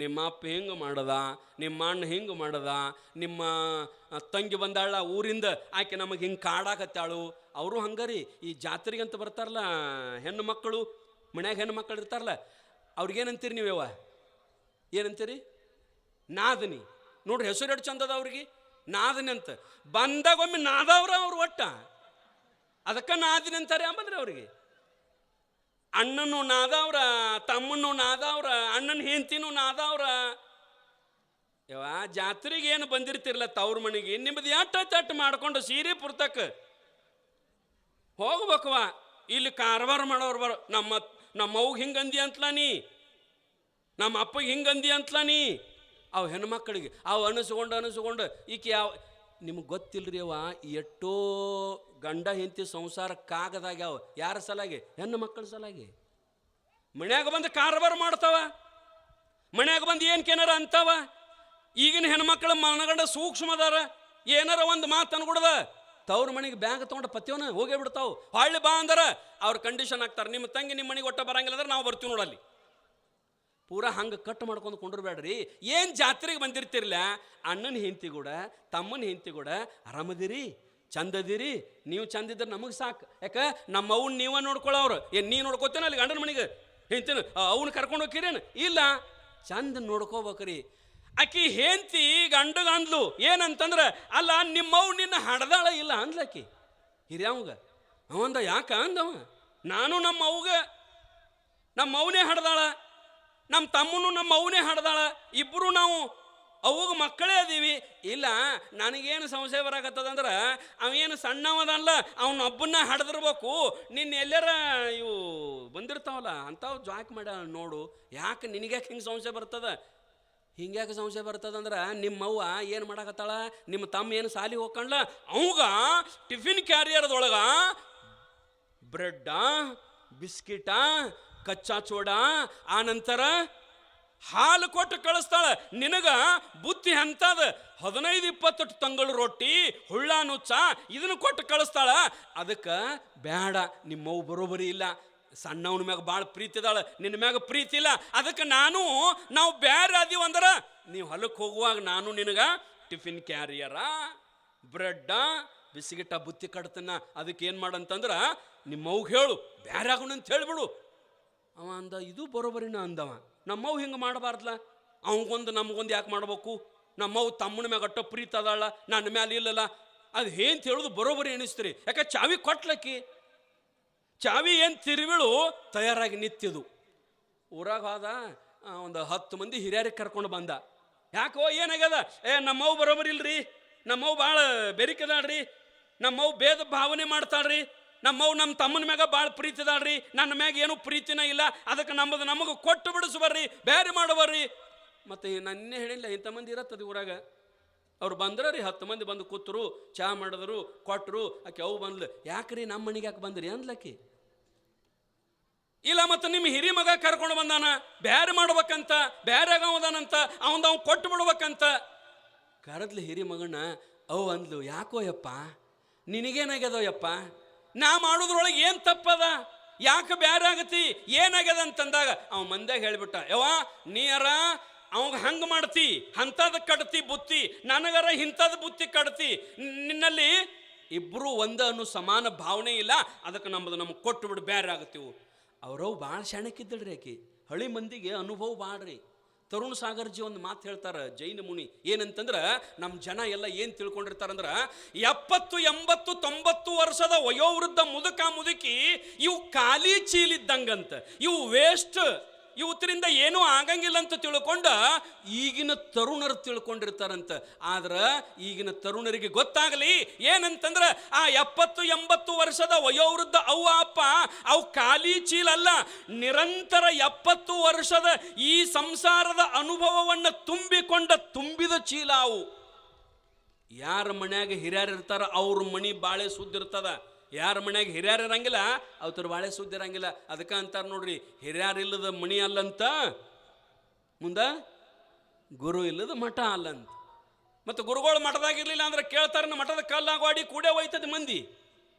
ನಿಮ್ಮ ಅಪ್ಪ ಹಿಂಗೆ ಮಾಡದ, ನಿಮ್ಮ ಅಣ್ಣ ಹಿಂಗೆ ಮಾಡದ, ನಿಮ್ಮ ತಂಗಿ ಬಂದಾಳ ಊರಿಂದ ಆಕೆ ನಮಗೆ ಹಿಂಗೆ ಕಾಡಾಕತ್ತಾಳು. ಅವರು ಹಂಗಾರಿ ಈ ಜಾತ್ರೆಗೆ ಅಂತ ಬರ್ತಾರಲ್ಲ ಹೆಣ್ಣು ಮಕ್ಕಳು, ಮನ್ಯಾಗ ಹೆಣ್ಣು ಮಕ್ಕಳು ಇರ್ತಾರಲ್ಲ, ಅವ್ರಿಗೇನಂತೀರಿ ನೀವ್ಯವ? ಏನಂತೀರಿ? ನಾದನಿ. ನೋಡ್ರಿ ಹೆಸರು ಎಷ್ಟು ಚಂದದ ಅವ್ರಿಗೆ, ನಾದನಿ ಅಂತ. ಬಂದಾಗ ಒಮ್ಮೆ ನಾದವ್ರ ಅವ್ರು ಒಟ್ಟ, ಅದಕ್ಕೆ ನಾದಿನಿ ಅಂತಾರೆ ಅಂಬಂದ್ರೆ ಅವ್ರಿಗೆ. ಅಣ್ಣನು ನಾದವ್ರ, ತಮ್ಮನ್ನು ನಾದವ್ರ, ಅಣ್ಣನ ಹೆಂಡತಿನೂ ನಾದವ್ರ. ಯವ ಜಾತ್ರೆಗೆ ಏನು ಬಂದಿರ್ತಿರಲ್ಲ ತವ್ರ ಮನೆಗೆ, ನಿಮ್ಮದು ಎಟ್ಟ ಮಾಡ್ಕೊಂಡು ಸೀರೆ ಪುರ್ತಕ್ಕೆ ಹೋಗ್ಬೇಕವ. ಇಲ್ಲಿ ಕಾರವಾರ ಮಾಡೋರು ಬರೋ, ನಮ್ಮವ್ಗೆ ಹಿಂಗಂದಿ ಅಂತಲ ನೀ, ನಮ್ಮ ಅಪ್ಪಗೆ ಹಿಂಗಂದಿ ಅಂತಲ ನೀ. ಅವು ಹೆಣ್ಮಕ್ಳಿಗೆ ಅವು ಅನಿಸ್ಕೊಂಡು ಈಕೆ ಯಾವ ನಿಮಗೆ ಗೊತ್ತಿಲ್ಲರಿ ಅವ ಎಷ್ಟೋ ಗಂಡ ಹೆಂಡತಿ ಸಂಸಾರಕ್ಕಾಗದಾಗ್ಯಾವ. ಯಾರ ಸಲಾಗಿ? ಹೆಣ್ಣು ಮಕ್ಕಳ ಸಲಾಗಿ. ಮನ್ಯಾಗ ಬಂದು ಕಾರವಾರ ಮಾಡ್ತಾವ, ಮನ್ಯಾಗ ಬಂದು ಏನಕ್ಕೇನಾರ ಅಂತಾವ. ಈಗಿನ ಹೆಣ್ಮಕ್ಳ ಮನಗಂಡ ಸೂಕ್ಷ್ಮದಾರ, ಏನಾರ ಒಂದು ಮಾತು ಅನ್ಕೊಡದ ತವ್ರ ಮನೆಗೆ ಬ್ಯಾಗ್ ತೊಗೊಂಡು ಪತ್ಯವನ ಹೋಗೇ ಬಿಡ್ತಾವೆ. ಹೊಳ್ಳಿ ಬಾ ಅಂದಾರ ಅವ್ರ ಕಂಡೀಷನ್ ಆಗ್ತಾರೆ, ನಿಮ್ಮ ತಂಗಿ ನಿಮ್ಮ ಮನೆಗೆ ಒಟ್ಟ ಬರಂಗಿಲ್ಲ ಅಂದ್ರೆ ನಾವು ಬರ್ತೀವಿ ನೋಡಲ್ಲಿ. ಪೂರಾ ಹಂಗೆ ಕಟ್ ಮಾಡ್ಕೊಂಡು ಕೊಂಡಿರ್ಬೇಡ್ರಿ. ಏನು ಜಾತ್ರೆಗೆ ಬಂದಿರ್ತಿರ್ಲ, ಅಣ್ಣನ ಹೆಂಡತಿ ಕೂಡ ತಮ್ಮನ ಹೆಂಡತಿ ಕೂಡ ಆರಾಮದಿರಿ, ಚಂದದಿರಿ, ನೀವು ಚಂದಿದ್ರೆ ನಮಗೆ ಸಾಕು. ಯಾಕೆ ನಮ್ಮ ಅವ್ನ ನೀವ ನೋಡ್ಕೊಳ್ಳೋರು. ಏನು ನೀ ನೋಡ್ಕೋತೇನೆ ಅಲ್ಲಿ ಗಂಡನ ಮನೆಗೆ ಹೆಂಡ್ತಿನ ಅವ್ನ ಕರ್ಕೊಂಡು ಹೋಗಿರೇನು? ಇಲ್ಲ, ಚಂದ ನೋಡ್ಕೋಬೇಕ್ರಿ. ಆಕಿ ಹೆಂಡ್ತಿ ಗಂಡಗ ಅಂದ್ಲು ಏನಂತಂದ್ರೆ, ಅಲ್ಲ ನಿಮ್ಮವ್ ನಿನ್ನ ಹಡ್ದಾಳ ಇಲ್ಲ ಅಂದ್ಲಕ್ಕಿ ಹಿರಿಯವಂಗ. ಅವಂದ ಯಾಕ ಅಂದವ, ನಾನು ನಮ್ಮ ಅವನೇ ಹಡ್ದಾಳ, ನಮ್ಮ ತಮ್ಮನು ನಮ್ಮ ಅವನೇ ಹಡ್ದಾಳ, ಇಬ್ಬರು ನಾವು ಅವಾಗ ಮಕ್ಕಳೇ ಅದೀವಿ. ಇಲ್ಲ, ನನಗೇನು ಸಂಶಯ ಬರಾಕತ್ತದಂದ್ರೆ ಅವೇನು ಸಣ್ಣವದಲ್ಲ, ಅವನ ಹಬ್ಬನ್ನ ಹಡ್ದಿರ್ಬೇಕು. ನಿನ್ನ ಎಲ್ಲಾರ ಇವು ಬಂದಿರ್ತಾವಲ್ಲ ಅಂಥವು ಜಾಕ್ ಮಾಡ್ಯ ನೋಡು. ಯಾಕೆ ನಿನಗ್ಯಾಕೆ ಹಿಂಗೆ ಸಂಶಯ ಬರ್ತದ? ಹಿಂಗ್ಯಾಕೆ ಸಂಶಯ ಬರ್ತದಂದ್ರೆ ನಿಮ್ಮವ್ವ ಏನು ಮಾಡಾಕತ್ತಾಳ, ನಿಮ್ಮ ತಮ್ಮ ಏನು ಸಾಲಿ ಹೋಗ್ಕಂಡ್ಲ, ಅವಾಗ ಟಿಫಿನ್ ಕ್ಯಾರಿಯರ್ದೊಳಗ ಬ್ರೆಡ್ಡ, ಬಿಸ್ಕಿಟ, ಕಚ್ಚಾ ಚೋಡ, ಆನಂತರ ಹಾಲು ಕೊಟ್ಟು ಕಳಿಸ್ತಾಳ. ನಿನಗ ಬುತ್ತಿ ಅಂತದ 15-20 ತಂಗಳು ರೊಟ್ಟಿ, ಹುಳ್ಳ ನುಚ್ಚ ಇದನ್ನು ಕೊಟ್ಟು ಕಳಿಸ್ತಾಳ. ಅದಕ್ಕೆ ಬೇಡ, ನಿಮ್ಮವು ಬರೋಬರಿ ಇಲ್ಲ, ಸಣ್ಣವನ ಮ್ಯಾಗ ಭಾಳ ಪ್ರೀತಿ ಇದಾಳ, ನಿನ್ನ ಮ್ಯಾಗ ಪ್ರೀತಿ ಇಲ್ಲ. ಅದಕ್ಕೆ ನಾವು ಬ್ಯಾರೆ ಅದೀವ ಅಂದ್ರೆ ನೀವು ಹೊಲಕ್ಕೆ ಹೋಗುವಾಗ ನಾನು ನಿನಗ ಟಿಫಿನ್ ಕ್ಯಾರಿಯರ, ಬ್ರೆಡ್ಡ, ಬಿಸ್ಕಿಟ ಬುತ್ತಿ ಕಟ್ತನ. ಅದಕ್ಕೆ ಏನು ಮಾಡಂತಂದ್ರೆ ನಿಮ್ಮವ್ಗೆ ಹೇಳು ಬ್ಯಾರೆ ಆಗೋಣ ಅಂತ ಹೇಳಿಬಿಡು. ಅವ ಅಂದ, ಇದು ಬರೋಬರಿನ ಅಂದವ. ನಮ್ಮವ್ ಹಿಂಗೆ ಮಾಡಬಾರ್ದಲ್ಲ, ಅವಂಗೊಂದು ನಮಗೊಂದು ಯಾಕೆ ಮಾಡ್ಬೇಕು? ನಮ್ಮವ್ ತಮ್ಮನ ಮ್ಯಾಗ ಅಟ್ಟ ಪ್ರೀತಿ ಅದಾಳ, ನನ್ನ ಮ್ಯಾಲೆ ಇಲ್ಲಲ್ಲ. ಅದು ಏನು ಹೇಳೋದು ಬರೋಬರಿ ಎಣಿಸ್ತೀರಿ. ಯಾಕೆ ಚಾವಿ ಕೊಟ್ಲಕ್ಕಿ, ಚಾವಿ ಏನು ತಿರುವಿಳು ತಯಾರಾಗಿ ನಿಂತಿದ್ದು. ಊರಾಗ ಹೋದ, ಒಂದು 10 ಮಂದಿ ಹಿರಿಯರಿಗೆ ಕರ್ಕೊಂಡು ಬಂದ. ಯಾಕೋ ಏನಾಗ್ಯದ? ನಮ್ಮವ್ ಬರೋಬರಿ ಇಲ್ರಿ, ನಮ್ಮವ್ ಭಾಳ ಬೆರಿಕದಾಳ್ರಿ, ನಮ್ಮವ್ ಭೇದ ಭಾವನೆ ಮಾಡ್ತಾಳ್ರಿ, ನಮ್ಮವ್ ನಮ್ಮ ತಮ್ಮನ ಮ್ಯಾಗ ಭಾಳ ಪ್ರೀತಿ ಅದಾಳ್ರಿ, ನನ್ನ ಮ್ಯಾಗ ಏನೂ ಪ್ರೀತಿನ ಇಲ್ಲ. ಅದಕ್ಕೆ ನಮಗೆ ಕೊಟ್ಟು ಬಿಡಿಸ್ಬರ್ರಿ, ಬೇರೆ ಮಾಡಬರ್ರಿ. ಮತ್ತು ನನ್ನೇ ಹೇಳಿಲ್ಲ, ಇಂಥ ಮಂದಿ ಇರತ್ತದ ಊರಾಗ. ಅವ್ರು ಬಂದ್ರ ರೀ, 10 ಮಂದಿ ಬಂದು ಕೂತರು, ಚಹಾ ಮಾಡಿದ್ರು, ಕೊಟ್ಟರು. ಆಕೆ ಅವು ಬಂದ್ಲು, ಯಾಕ್ರಿ ನಮ್ಮ ಮನೆಗೆ ಯಾಕೆ ಬಂದ್ರಿ ಅಂದ್ಲಕ್ಕಿ. ಇಲ್ಲ, ಮತ್ತು ನಿಮ್ಮ ಹಿರಿ ಮಗ ಕರ್ಕೊಂಡು ಬಂದಾನ, ಬ್ಯಾರೆ ಮಾಡ್ಬೇಕಂತ, ಬ್ಯಾರೆ ಆಗವದಾನಂತ, ಅವ್ ಕೊಟ್ಟು ಬಿಡ್ಬೇಕಂತ ಕರದ್ಲಿ ಹಿರಿ ಮಗನ. ಅವು ಅಂದ್ಲು, ಯಾಕೋ ಯಪ್ಪ ನಿನಗೇನಾಗ್ಯದೋ ಯಪ್ಪ, ನಾ ಮಾಡೋದ್ರೊಳಗೆ ಏನು ತಪ್ಪದ, ಯಾಕೆ ಬ್ಯಾರೆ ಆಗತಿ, ಏನಾಗ್ಯದ ಅಂತಂದಾಗ ಅವ ಮಂದ್ಯಾಗ ಹೇಳಿಬಿಟ್ಟ, ಯವ್ವ ನೀರ ಅವಾಗ ಹಂಗೆ ಮಾಡ್ತಿ, ಅಂಥದ್ದು ಕಡ್ತಿ ಬುತ್ತಿ, ನನಗರ ಇಂಥದ್ದು ಬುತ್ತಿ ಕಡ್ತಿ, ನಿನ್ನಲ್ಲಿ ಇಬ್ಬರು ಒಂದು ಅನ್ನೋ ಸಮಾನ ಭಾವನೆ ಇಲ್ಲ. ಅದಕ್ಕೆ ನಮಗೆ ಕೊಟ್ಟು ಬಿಡು, ಬ್ಯಾರೆ ಆಗತ್ತೀವು. ಅವ್ರವು ಭಾಳ ಶಾಣಕ್ಕಿದ್ದಳ್ರಿ ಆಕಿ. ಹಳಿ ಮಂದಿಗೆ ಅನುಭವ ಬಾಳ್ರಿ. ತರುಣ್ ಸಾಗರ್ಜಿ ಒಂದು ಮಾತು ಹೇಳ್ತಾರೆ, ಜೈನ ಮುನಿ. ಏನಂತಂದ್ರೆ ನಮ್ಮ ಜನ ಎಲ್ಲ ಏನು ತಿಳ್ಕೊಂಡಿರ್ತಾರಂದ್ರೆ 70, 80, 90 ವರ್ಷದ ವಯೋವೃದ್ಧ ಮುದುಕಿ ಇವು ಖಾಲಿ ಚೀಲಿದ್ದಂಗಂತ, ಇವು ವೇಸ್ಟ್, ಇವತ್ತರಿಂದ ಏನೂ ಆಗಂಗಿಲ್ಲ ಅಂತ ತಿಳ್ಕೊಂಡು ಈಗಿನ ತರುಣರು ತಿಳ್ಕೊಂಡಿರ್ತಾರಂತ. ಆದ್ರೆ ಈಗಿನ ತರುಣರಿಗೆ ಗೊತ್ತಾಗಲಿ ಏನಂತಂದ್ರೆ ಆ 70, 80 ವರ್ಷದ ವಯೋವೃದ್ಧ ಅವ್ವ ಅಪ್ಪ ಅವು ಖಾಲಿ ಚೀಲ ಅಲ್ಲ, ನಿರಂತರ 70 ವರ್ಷದ ಈ ಸಂಸಾರದ ಅನುಭವವನ್ನು ತುಂಬಿದ ಚೀಲ ಅವು. ಯಾರ ಮನ್ಯಾಗ ಹಿರಿಯರು ಇರ್ತಾರ ಅವ್ರ ಮನಿ ಬಾಳೆ ಸುದ್ದಿರ್ತದ. ಯಾರ ಮನ್ಯಾಗ ಹಿರಿಯರು ಇರಂಗಿಲ್ಲ ಅವ್ರ ಬಾಳೆ ಸುದ್ದಿ ಇರಂಗಿಲ್ಲ. ಅದಕ್ಕೆ ಅಂತಾರೆ ನೋಡ್ರಿ, ಹಿರಿಯರಿಲ್ಲದ ಮಣಿ ಅಲ್ಲಂತ, ಮುಂದೆ ಗುರು ಇಲ್ಲದ ಮಠ ಅಲ್ಲಂತ. ಮತ್ತು ಗುರುಗಳು ಮಠದಾಗಿರ್ಲಿಲ್ಲ ಅಂದ್ರೆ ಕೇಳ್ತಾರ, ಮಠದ ಕಲ್ಲಾಗೋಡಿ ಕೂಡೇ ಹೋಯ್ತದ ಮಂದಿ.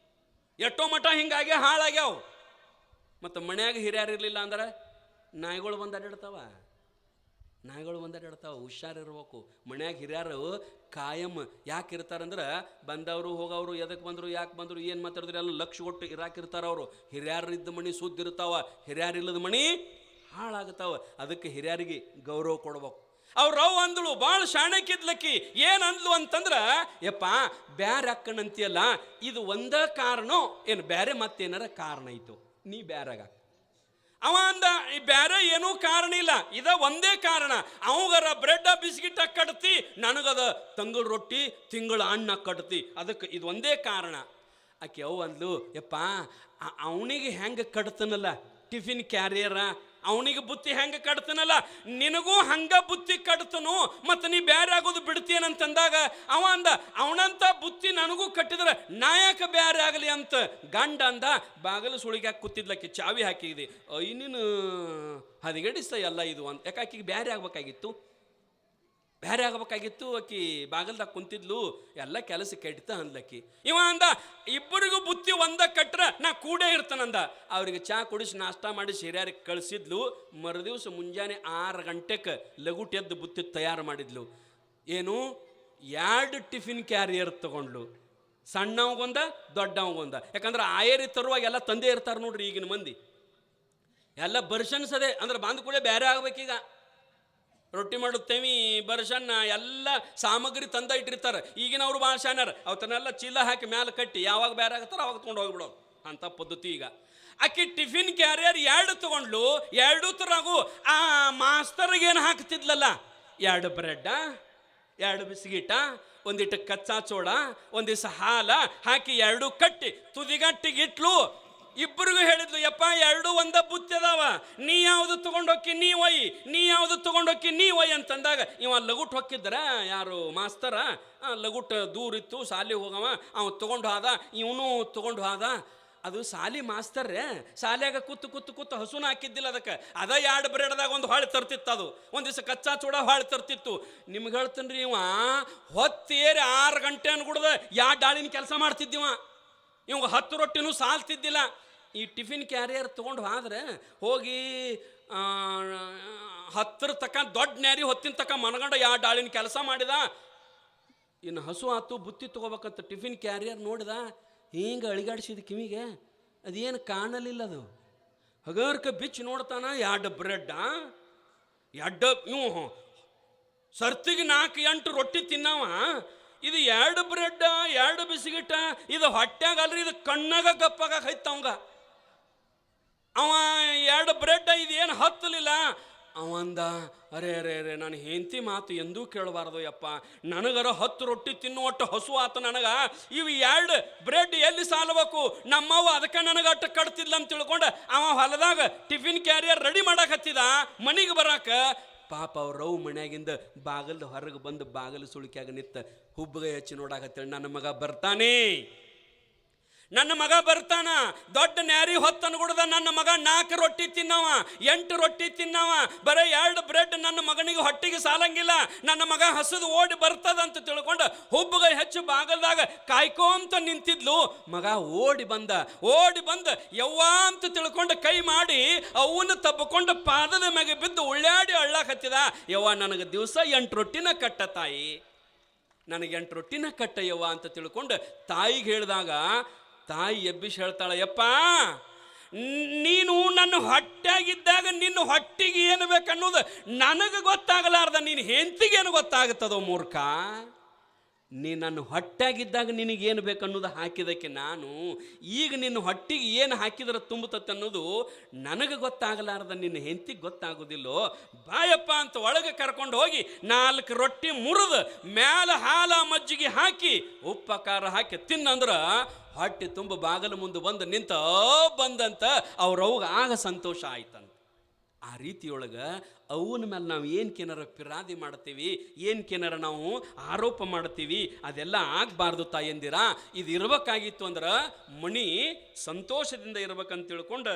ಎಷ್ಟೋ ಮಠ ಹಿಂಗಾಗಿ ಹಾಳಾಗ್ಯಾವ. ಮತ್ತು ಮನ್ಯಾಗ ಹಿರಿಯರು ಇರಲಿಲ್ಲ ಅಂದ್ರೆ ನಾಯಿಗಳು ಬಂದು ಅಡ್ಡಾಡ್ತಾವ. ನಾಯಿಗಳು ಒಂದೆರಡ್ತಾವೆ, ಹುಷಾರಿರ್ಬೇಕು. ಮನ್ಯಾಗ ಹಿರಿಯರು ಕಾಯಂ ಯಾಕೆ ಇರ್ತಾರಂದ್ರೆ ಬಂದವರು ಹೋಗೋರು ಎದಕ್ಕೆ ಬಂದರು ಯಾಕೆ ಬಂದರು ಏನು ಮಾತಾಡಿದ್ರೆ ಎಲ್ಲ ಲಕ್ಷ ಕೊಟ್ಟು ಇರಾಕಿರ್ತಾರೆ ಅವರು. ಹಿರಿಯರಿದ್ದ ಮಣಿ ಸುದ್ದಿ ಇರ್ತಾವ, ಹಿರಿಯರಿಲ್ಲದ ಮಣಿ ಹಾಳಾಗ್ತಾವ. ಅದಕ್ಕೆ ಹಿರಿಯರಿಗೆ ಗೌರವ ಕೊಡ್ಬೇಕು. ಅವ್ರವ್ ಅಂದಳು ಭಾಳ ಶಾಣಕ್ಕಿದ್ಲಕ್ಕಿ. ಏನು ಅಂದ್ಲು ಅಂತಂದ್ರೆ, ಯಪ್ಪ ಬ್ಯಾರೆ ಅಕ್ಕನಂತೀಯಲ್ಲ, ಇದು ಒಂದೇ ಕಾರಣ ಏನು ಬೇರೆ ಮತ್ತೇನಾರ ಕಾರಣ ಐತು, ನೀ ಬ್ಯಾರಾಗ. ಅವ ಅಂದ ಈ ಬ್ಯಾರೆ ಏನೂ ಕಾರಣ ಇಲ್ಲ, ಇದ ಒಂದೇ ಕಾರಣ. ಅವಂಗರ ಬ್ರೆಡ್ ಬಿಸ್ಕಿಟ್ ಕಟ್ತಿ, ನನಗದ ತಂಗಳ ರೊಟ್ಟಿ ತಿಂಗಳ ಹಣ್ಣು ಕಟ್ತಿ, ಅದಕ್ಕೆ ಇದು ಒಂದೇ ಕಾರಣ. ಆಕೆ ಅವು ಅಂದ್ಲು, ಯಪ್ಪ ಅವನಿಗೆ ಹೆಂಗೆ ಕಟ್ತನಲ್ಲ ಟಿಫಿನ್ ಕ್ಯಾರಿಯರ, ಅವನಿಗೆ ಬುತ್ತಿ ಹೆಂಗೆ ಕಟ್ತನಲ್ಲ ನಿನಗೂ ಹಂಗ ಬುತ್ತಿ ಕಟ್ತನು, ಮತ್ತು ನೀ ಬ್ಯಾರೆ ಆಗೋದು ಬಿಡ್ತೀಯನಂತಂದಾಗ ಅವ ಅಂದ, ಅವನಂತ ಬುತ್ತಿ ನನಗೂ ಕಟ್ಟಿದ್ರೆ ನಾ ಯಾಕೆ ಬ್ಯಾರೆ ಆಗಲಿ ಅಂತ ಗಂಡ ಅಂದ. ಬಾಗಿಲು ಸುಳಿಗೆ ಕೂತಿದ್ಲಕ್ಕೆ ಚಾವಿ ಹಾಕಿದೆ. ನೀನು ಹದಿಗಡಿಸ್ತ ಎಲ್ಲ ಇದು ಅಂತ. ಯಾಕೆ ಆಕಿಗೆ ಬ್ಯಾರೆ ಆಗ್ಬೇಕಾಗಿತ್ತು, ಬ್ಯಾರೆ ಆಗಬೇಕಾಗಿತ್ತು. ಆಕಿ ಬಾಗಲ್ದಾಗ ಕುಂತಿದ್ಲು, ಎಲ್ಲ ಕೆಲಸ ಕೆಡ್ತ ಅಂದ್ಲಕ್ಕಿ. ಇವ ಅಂದ, ಇಬ್ಬರಿಗೂ ಬುತ್ತಿ ಒಂದ ಕಟ್ರ ನಾ ಕೂಡೇ ಇರ್ತಾನಂದ. ಅವ್ರಿಗೆ ಚಾ ಕುಡಿಸಿ ನಾಷ್ಟ ಮಾಡಿ ಹಿರಿಯರಿಗೆ ಕಳಿಸಿದ್ಲು. ಮರುದಿವ್ಸ ಮುಂಜಾನೆ 6 ಗಂಟೆಗೆ ಲಗುಟ್ ಎದ್ದು ಬುತ್ತಿ ತಯಾರು ಮಾಡಿದ್ಲು. ಏನು 2 ಟಿಫಿನ್ ಕ್ಯಾರಿಯರ್ ತಗೊಂಡ್ಲು, ಸಣ್ಣವಂಗೊಂದ ದೊಡ್ಡವಂಗೊಂದ. ಯಾಕಂದ್ರೆ ಆಯರಿ ತರುವಾಗ ಎಲ್ಲ ತಂದೆ ಇರ್ತಾರೆ ನೋಡ್ರಿ ಈಗಿನ ಮಂದಿ, ಎಲ್ಲ ಬರ್ಷನ್ಸ್ ಅದೇ ಅಂದ್ರೆ ಬಂದ ಕೂಡ ಬೇರೆ ಆಗ್ಬೇಕೀಗ. ರೊಟ್ಟಿ ಮಾಡುತ್ತೇವಿ ಬರ್ಷನ್ನ ಎಲ್ಲ ಸಾಮಗ್ರಿ ತಂದ ಇಟ್ಟಿರ್ತಾರೆ. ಈಗಿನವ್ರು ಭಾಳ ಶಾನ್ಯಾರ, ಅವತ್ತನ್ನೆಲ್ಲ ಚೀಲ ಹಾಕಿ ಮ್ಯಾಲೆ ಕಟ್ಟಿ ಯಾವಾಗ ಬೇರೆ ಆಗತ್ತಾರ ಅವಾಗ ತೊಗೊಂಡು ಹೋಗ್ಬಿಡೋದು ಅಂಥ ಪದ್ಧತಿ ಈಗ. ಆಕಿ ಟಿಫಿನ್ ಕ್ಯಾರಿಯರ್ 2 ತಗೊಂಡ್ಲು. 2 ತರಾಗು ಆ ಮಾಸ್ತರ್ಗೆ ಏನು ಹಾಕ್ತಿದ್ಲಲ್ಲ, 2 ಬ್ರೆಡ್ಡ, 2 ಬಿಸ್ಕಿಟ, ಒಂದಿಟ್ಟು ಕಚ್ಚಾ ಚೋಡ, ಒಂದಿವ್ಸ ಹಾಲ ಹಾಕಿ 2 ಕಟ್ಟಿ ತುದಿಗಟ್ಟಿಗೆ ಇಟ್ಲು. ಇಬ್ಬರಿಗೂ ಹೇಳಿದ್ಲು, ಯಪ್ಪ 2 ಒಂದ ಬುತ್ತಿ ಅದಾವ, ನೀ ಯಾವುದು ತೊಗೊಂಡೋಕ್ಕಿ ನೀ ಒಯ್, ನೀ ಯಾವುದು ತೊಗೊಂಡೋಕ್ಕಿ ನೀ ಒಯ್ ಅಂತಂದಾಗ ಇವ ಲಗುಟ್ ಹೊಕ್ಕಿದ್ರ ಯಾರು ಮಾಸ್ತರ, ಲಗುಟ್ ದೂರ ಇತ್ತು, ಶಾಲೆ ಹೋಗವ, ಅವ ತೊಗೊಂಡು ಹೋದ, ಇವನು ತೊಗೊಂಡು ಹೋದ. ಅದು ಶಾಲಿ ಮಾಸ್ತರ್ರೆ ಶಾಲ್ಯಾಗ ಕೂತು ಹಸುನ ಹಾಕಿದ್ದಿಲ್ಲ ಅದಕ್ಕೆ. ಅದ 2 ಬ್ರೆಡ್ದಾಗ ಒಂದು ಹೊಳೆ ತರ್ತಿತ್ತು, ಅದು ಒಂದು ದಿವಸ ಕಚ್ಚಾ ಚೂಡ ಹೊಳೆ ತರ್ತಿತ್ತು. ನಿಮ್ಗೆ ಹೇಳ್ತೀನಿ ರೀ, ಇವ ಹೊತ್ತೇರಿ 6 ಗಂಟೆ ಅನ್ಗುಡ್ದ 2 ಡಾಳಿನ ಕೆಲಸ ಮಾಡ್ತಿದ್ದಿವ. ಇವಾಗ 10 ರೊಟ್ಟಿನೂ ಸಾಲ್ತಿದ್ದಿಲ್ಲ. ಈ ಟಿಫಿನ್ ಕ್ಯಾರಿಯರ್ ತೊಗೊಂಡು ಹೋದ್ರೆ ಹೋಗಿ 10 ತಕ ದೊಡ್ಡ ನ್ಯಾರಿ ಹೊತ್ತಿನ ತಕ ಮನಗಂಡ 2 ಡಾಳಿನ ಕೆಲಸ ಮಾಡಿದ. ಇನ್ನು ಹಸು ಆತು, ಬುತ್ತಿ ತೊಗೋಬೇಕಂತ ಟಿಫಿನ್ ಕ್ಯಾರಿಯರ್ ನೋಡಿದ, ಹಿಂಗೆ ಅಳಿಗಾಡಿಸಿದ ಕಿವಿಗೆ, ಅದೇನು ಕಾಣಲಿಲ್ಲ. ಅದು ಹಗರ್ಕ ಬಿಚ್ಚಿ ನೋಡ್ತಾನ, 2 ಬ್ರೆಡ್ಡ, 2 ಇವು ಸರ್ತಿಗೆ 4-8 ರೊಟ್ಟಿ ತಿನ್ನವ. ಇದು 2 ಬ್ರೆಡ್ಡ, 2 ಬಿಸ್ಕಿಟ, ಇದು ಹೊಟ್ಯಾಗಲ್ರಿ, ಇದು ಕಣ್ಣಾಗ ಗಪ್ಪಾಗ ಹೈತವಂಗ. ಅವ 2 ಬ್ರೆಡ್ಡ ಇದು ಏನು ಹತ್ತಲಿಲ್ಲ. ಅವಂದ, ಅರೆ ಅರೆ ಅರೆ ನಾನು ಹೆಂಡತಿ ಮಾತು ಎಂದೂ ಕೇಳಬಾರ್ದು ಯಪ್ಪ, ನನಗರ 10 ರೊಟ್ಟಿ ತಿನ್ನುವಟ್ಟು ಹಸು ಆತ ನನಗ, ಇವು 2 ಬ್ರೆಡ್ ಎಲ್ಲಿ ಸಾಲಬೇಕು, ನಮ್ಮವ್ವ ಅದಕ್ಕೆ ನನಗೆ ಅಟ್ಟು ಕಟ್ತಿದ್ಲ ಅಂತ ತಿಳ್ಕೊಂಡು ಅವ ಹೊಲದಾಗ ಟಿಫಿನ್ ಕ್ಯಾರಿಯರ್ ರೆಡಿ ಮಾಡಾಕತ್ತಿದ ಮನೆಗೆ ಬರಾಕ. ಪಾಪ ಅವ್ರವ್ ಮನ್ಯಾಗಿಂದ ಬಾಗಲ್ದು ಹೊರಗೆ ಬಂದು ಬಾಗಲು ಸುಳಿಕ್ಯಾಗ ನಿತ್ತ ಹುಬ್ಬಗೆ ಹಚ್ಚಿ ನೋಡಾಕತ್ತೇಳಿ, ನನ್ನ ಮಗ ಬರ್ತಾನೆ, ನನ್ನ ಮಗ ಬರ್ತಾನ. ದೊಡ್ಡ ನ್ಯಾರಿ ಹೊತ್ತನ್ಗುಡ್ದ ನನ್ನ ಮಗ 4 ರೊಟ್ಟಿ ತಿನ್ನವ, 8 ರೊಟ್ಟಿ ತಿನ್ನವ, ಬರೀ 2 ಬ್ರೆಡ್ ನನ್ನ ಮಗನಿಗೆ ಹೊಟ್ಟಿಗೆ ಸಾಲಂಗಿಲ್ಲ, ನನ್ನ ಮಗ ಹಸಿದು ಓಡಿ ಬರ್ತದಂತ ತಿಳ್ಕೊಂಡು ಹುಬ್ಬಗೆ ಹೆಚ್ಚು ಬಾಗಲ್ದಾಗ ಕಾಯ್ಕೊಂತ ನಿಂತಿದ್ಲು. ಮಗ ಓಡಿ ಬಂದ ಯವ್ವ ಅಂತ ತಿಳ್ಕೊಂಡು ಕೈ ಮಾಡಿ ಅವನ್ನ ತಬ್ಕೊಂಡು ಪಾದದ ಮ್ಯಾಗೆ ಬಿದ್ದು ಉಳ್ಳಾಡಿ ಅಳ್ಳಾಕತ್ತಿದ. ಯವ್ವ ನನಗೆ ದಿವಸ 8 ರೊಟ್ಟಿನ ಕಟ್ಟ ತಾಯಿ, ನನಗೆ 8 ರೊಟ್ಟಿನ ಕಟ್ಟ ಯವ್ವ ಅಂತ ತಿಳ್ಕೊಂಡು ತಾಯಿಗೆ ಹೇಳಿದಾಗ ತಾಯಿ ಎಬ್ಬಿಸಿ ಹೇಳ್ತಾಳೆ, ಯಪ್ಪ ನೀನು ನನ್ನ ಹೊಟ್ಟೆಗಿದ್ದಾಗ ನಿನ್ನ ಹೊಟ್ಟಿಗೆ ಏನು ಬೇಕನ್ನೋದು ನನಗೆ ಗೊತ್ತಾಗಲಾರ್ದ ನೀನು ಹೆಂಡತಿಗೇನು ಗೊತ್ತಾಗುತ್ತದೋ ಮೂರ್ಖ. ನೀ ನನ್ನ ಹೊಟ್ಟೆಗಿದ್ದಾಗ ನಿನಗೇನು ಬೇಕನ್ನೋದು ಹಾಕಿದಕ್ಕೆ ನಾನು, ಈಗ ನಿನ್ನ ಹೊಟ್ಟಿಗೆ ಏನು ಹಾಕಿದ್ರೆ ತುಂಬುತ್ತೆ ಅನ್ನೋದು ನನಗೆ ಗೊತ್ತಾಗಲಾರ್ದ ನಿನ್ನ ಹೆಂಡತಿಗೆ ಗೊತ್ತಾಗೋದಿಲ್ಲೋ. ಬಾಯಪ್ಪ ಅಂತ ಒಳಗೆ ಕರ್ಕೊಂಡು ಹೋಗಿ 4 ರೊಟ್ಟಿ ಮುರಿದು ಮ್ಯಾಲ ಹಾಲ ಮಜ್ಜಿಗೆ ಹಾಕಿ ಉಪ್ಪ ಖಾರ ಹಾಕಿ ತಿನ್ನಂದ್ರೆ ಹೊಟ್ಟೆ ತುಂಬ ಬಾಗಲ ಮುಂದೆ ಬಂದಂತ ಅವ್ರವ್ಗೆ ಆಗ ಸಂತೋಷ ಆಯ್ತಂತ. ಆ ರೀತಿಯೊಳಗೆ ಅವನ ಮೇಲೆ ನಾವು ಏನಕ್ಕೇನಾರ ಪಿರಾದಿ ಮಾಡ್ತೀವಿ, ಏನಕ್ಕೇನಾರ ನಾವು ಆರೋಪ ಮಾಡ್ತೀವಿ, ಅದೆಲ್ಲ ಆಗಬಾರ್ದು ತಾಯಂದಿರ. ಇದು ಇರಬೇಕಾಗಿತ್ತು ಅಂದ್ರೆ ಮಣಿ ಸಂತೋಷದಿಂದ ಇರ್ಬೇಕಂತ ತಿಳ್ಕೊಂಡು